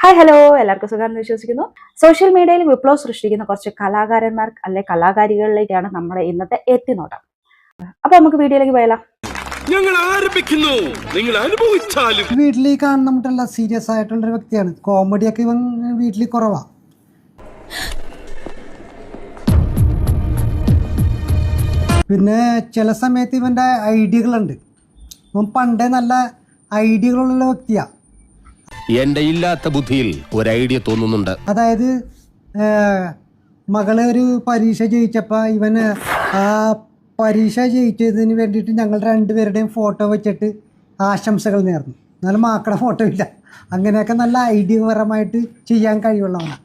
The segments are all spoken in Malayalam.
ഹായ് ഹലോ, എല്ലാവർക്കും സുഖമാണെന്ന് വിശ്വസിക്കുന്നു. സോഷ്യൽ മീഡിയയിൽ വിപ്ലവം സൃഷ്ടിക്കുന്ന കുറച്ച് കലാകാരന്മാർ അല്ലെ കലാകാരികളിലേക്കാണ് നമ്മുടെ ഇന്നത്തെ എത്തിനോട്ടം. അപ്പൊ നമുക്ക് വീഡിയോയിലേക്ക് പോയാലോ. ഞങ്ങൾ ആരംഭിക്കുന്നു, നിങ്ങൾ അനുഭവിച്ചാലും. വീട്ടിൽ കാണുന്ന മറ്റുള്ള സീരിയസ് ആയിട്ടുള്ള ഒരു വ്യക്തിയാണ്. കോമഡിയൊക്കെ ഇവൻ വീട്ടിൽ കുറവാ. പിന്നെ ചില സമയത്ത് ഇവൻ്റെ ഐഡിയകളുണ്ട്. ഇവൻ പണ്ടേ നല്ല ഐഡിയകളുള്ള വ്യക്തിയാണ്. എന്റെ ഇല്ലാത്ത ബുദ്ധിയിൽ ഒരു ഐഡിയ തോന്നുന്നുണ്ട്. അതായത് മകളെ ഒരു പരീക്ഷ ജയിച്ചപ്പോൾ ഇവന് ആ പരീക്ഷ ജയിച്ചതിന് വേണ്ടിയിട്ട് ഞങ്ങൾ രണ്ടുപേരുടെയും ഫോട്ടോ വെച്ചിട്ട് ആശംസകൾ നേർന്നു. എന്നാലും മാക്കടെ ഫോട്ടോ ഇല്ല. അങ്ങനെയൊക്കെ നല്ല ഐഡിയപരമായിട്ട് ചെയ്യാൻ കഴിവുള്ളവനാണ്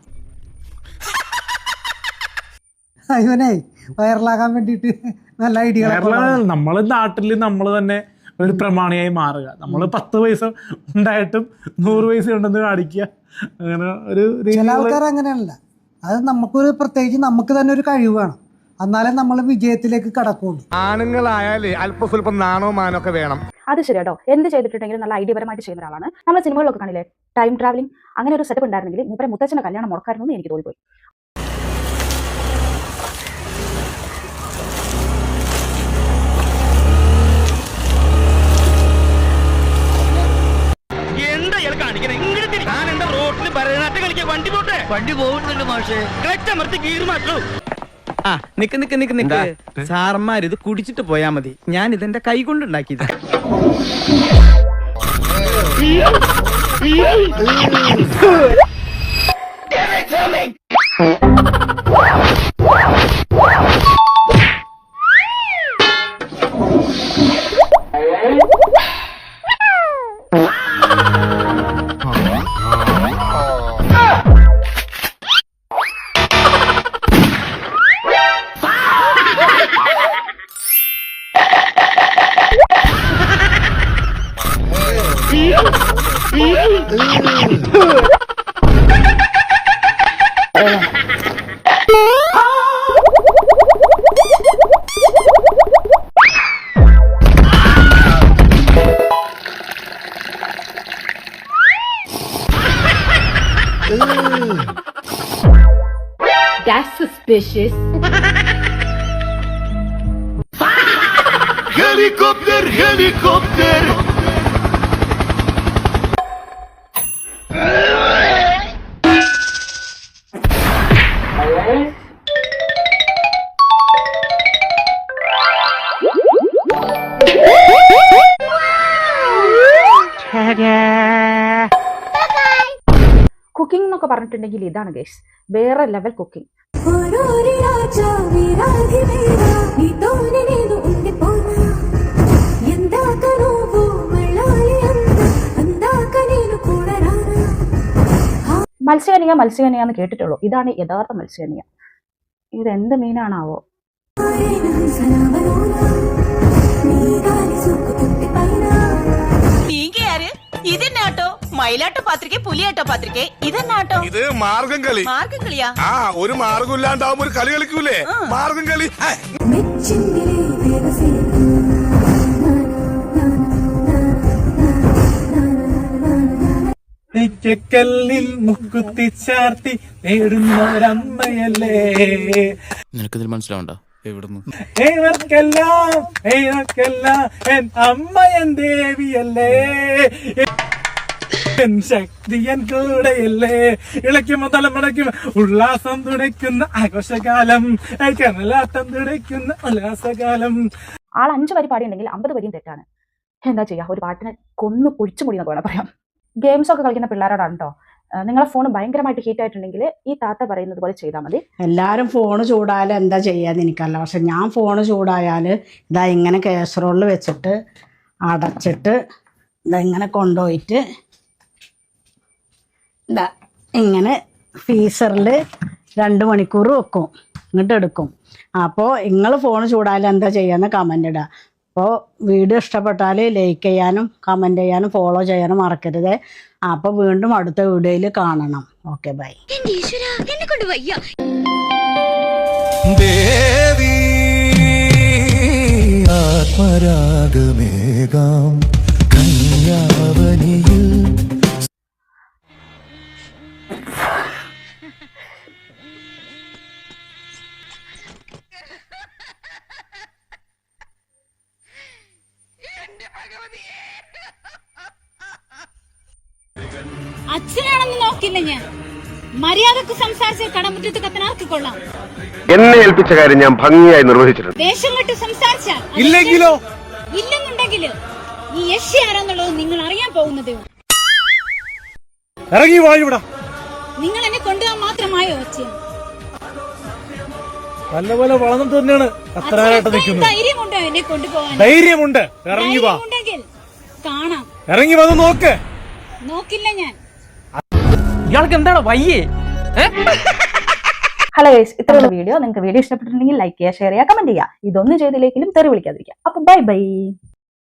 ഇവനെ. വൈറലാകാൻ വേണ്ടിയിട്ട് നല്ല ഐഡിയ. നമ്മള് നാട്ടില് നമ്മള് തന്നെ ഒരു പ്രമാണിയായി മാറുക. നമ്മൾ 10 പൈസ ഉണ്ടായിട്ടും 100 പൈസ ഉണ്ടെന്ന് കാണിക്കുക. അങ്ങനെ ഒരു ചില ആൾക്കാർ അങ്ങനെയല്ല. അത് നമുക്കൊരു പ്രത്യേകിച്ച് നമുക്ക് തന്നെ ഒരു കഴിവ് വേണം. എന്നാലേ നമ്മൾ വിജയത്തിലേക്ക് കടക്കുള്ളൂ. ആണുങ്ങളായാലേ അല്പസ്വല്പം നാണോ മാനോ ഒക്കെ വേണം. അത് ശരി കേട്ടോ. എന്ത് ചെയ്തിട്ടുണ്ടെങ്കിലും നല്ല ഐഡിയപരമായിട്ട് ചെയ്യുന്ന ഒരാളാണ്. നമ്മൾ സിനിമകളിലൊക്കെ കാണില്ലേ, ടൈം ട്രാവലിംഗ്, അങ്ങനെ ഒരു സെറ്റപ്പ് ഉണ്ടായിരുന്നെങ്കിൽ മൂപ്പരെ മുത്തച്ഛന്റെ കല്യാണം മുടക്കായിരുന്നു എന്ന് എനിക്ക് തോന്നിപ്പോയി. വണ്ടി പോകുന്നുണ്ട് മാഷേ. നിക്ക് സാറന്മാർ ഇത് കുടിച്ചിട്ട് പോയാ മതി. ഞാൻ ഇതെന്റെ കൈ കൊണ്ടുണ്ടാക്കിയത്. That's suspicious. Helicopter. കുക്കിംഗ് എന്നൊക്കെ പറഞ്ഞിട്ടുണ്ടെങ്കിൽ ഇതാണ് ഗൈസ്, വേറെ ലെവൽ കുക്കിംഗ്. മത്സ്യകന്യ എന്ന് കേട്ടിട്ടുള്ളൂ. ഇതാണ് യഥാർത്ഥ മത്സ്യകന്യ. ഇതെന്ത് മീനാണാവോ? ഇതെന്നാട്ടോ മയിലാട്ടോ പാത്രിക, പുലിയാട്ടോ പാത്രിക, ഇതെന്നാട്ടോ? ഇത് മാർഗം കളി. മാർഗം കളിയാ? ആ, ഒരു മാർഗം ഇല്ലാണ്ടാവുമ്പോ ഒരു കളി കളിക്കൂലേ, മാർഗം കളി. നെയ്ക്കല്ലിൽ മുക്കുത്തി ചാർത്തി നേടുന്നൊരമ്മയല്ലേ. നിനക്കിതിൽ മനസ്സിലാവണ്ട എവിടുന്ന്? ഏവർക്കെല്ലാം എൻ അമ്മയൻ ദേവിയല്ലേ, എൻ ശക്തിയൻ കൂടെയല്ലേ, ഇളയ്ക്കുമ്പോ തലമുടയ്ക്കും ഉല്ലാസം തുടയ്ക്കുന്ന ആഘോഷകാലം, കനലാട്ടം തുടയ്ക്കുന്ന ഉല്ലാസകാലം. ആൾ 5 വരി പാടിയുണ്ടെങ്കിൽ 50 വരിയും തെറ്റാണ്. എന്താ ചെയ്യാ, ഒരു പാട്ടിനെ കൊന്നു പൊടിച്ചു മുടി എന്നൊക്കെ വേണം പറയാം. ഗെയിംസ് ഒക്കെ കളിക്കുന്ന പിള്ളേരോടാണ് കേട്ടോ. നിങ്ങളെ ഫോൺ ഭയങ്കരമായിട്ട് ഹീറ്റ് ആയിട്ടുണ്ടെങ്കിൽ ഈ താത്ത പറയുന്നത് പോലെ ചെയ്താൽ മതി. എല്ലാവരും ഫോണ് ചൂടായാലും എന്താ ചെയ്യാന്ന് എനിക്കല്ല. പക്ഷെ ഞാൻ ഫോണ് ചൂടായാൽ ഇതാ ഇങ്ങനെ കാസറോളിൽ വെച്ചിട്ട് അടച്ചിട്ട് ഇതാ ഇങ്ങനെ കൊണ്ടുപോയിട്ട് ഇതാ ഇങ്ങനെ ഫ്രീസറിൽ 2 മണിക്കൂർ വെക്കും, ഇങ്ങോട്ട് എടുക്കും. അപ്പോൾ നിങ്ങൾ ഫോൺ ചൂടായാലും എന്താ ചെയ്യാന്ന് കമൻ്റ് ഇടുക. അപ്പോൾ വീഡിയോ ഇഷ്ടപ്പെട്ടാൽ ലൈക്ക് ചെയ്യാനും കമൻറ്റ് ചെയ്യാനും ഫോളോ ചെയ്യാനും മറക്കരുത്. അപ്പോൾ വീണ്ടും അടുത്ത വീഡിയോയിൽ കാണണം. Okay, by. ദേവി ആത്മരാഗമേകാം കന്യാവനിയിൽ അച്ഛനാണെന്ന് നോക്കില്ല ഞാൻ. മര്യാദക്ക് സംസാരിച്ച് കടമുറ്റത്ത് കത്തനാർക്ക് കൊള്ളാം. എന്നെ ഏൽപ്പിച്ച കാര്യം ഞാൻ ഭംഗിയായി നിർവഹിച്ചിട്ടുണ്ട്. ദേഷ്യം കെട്ട് സംസാരിച്ചാൽ ഇല്ലെങ്കിലോ? ഇല്ലെന്നുണ്ടെങ്കില് ഈ യക്ഷി ആരാന്നുള്ളത് നിങ്ങൾ അറിയാൻ പോകുന്നതേ ഉള്ളൂ. ഇറങ്ങി വാഴിവിടാ. നിങ്ങൾ എന്നെ കൊണ്ടുപോകാൻ മാത്രമായോ അച്ഛൻ? നല്ലപോലെ വളർന്നിട്ട് തന്നെയാണ് അത്രയായിട്ട് നിൽക്കുന്നത്. ധൈര്യമുണ്ടോ എന്നെ കൊണ്ടുപോകാൻ? ധൈര്യമുണ്ട്. ഇറങ്ങി വാ. ഉണ്ടെങ്കിൽ കാണാം. ഇറങ്ങി വന്ന് നോക്ക്. നോക്കില്ല ഞാൻ. ഇയാൾക്ക് എന്താണ് വയ്യേ? ഹലോ ഗൈസ്, ഇത്രയുള്ള വീഡിയോ നിങ്ങൾക്ക് വീഡിയോ ഇഷ്ടപ്പെട്ടിട്ടുണ്ടെങ്കിൽ ലൈക്ക് ചെയ്യുക, ഷെയർ ചെയ്യുക, കമന്റ് ചെയ്യുക. ഇതൊന്നും ചെയ്തില്ലെങ്കിലും തെറി വിളിക്കാതിരിക്കുക. അപ്പൊ ബൈ ബൈ.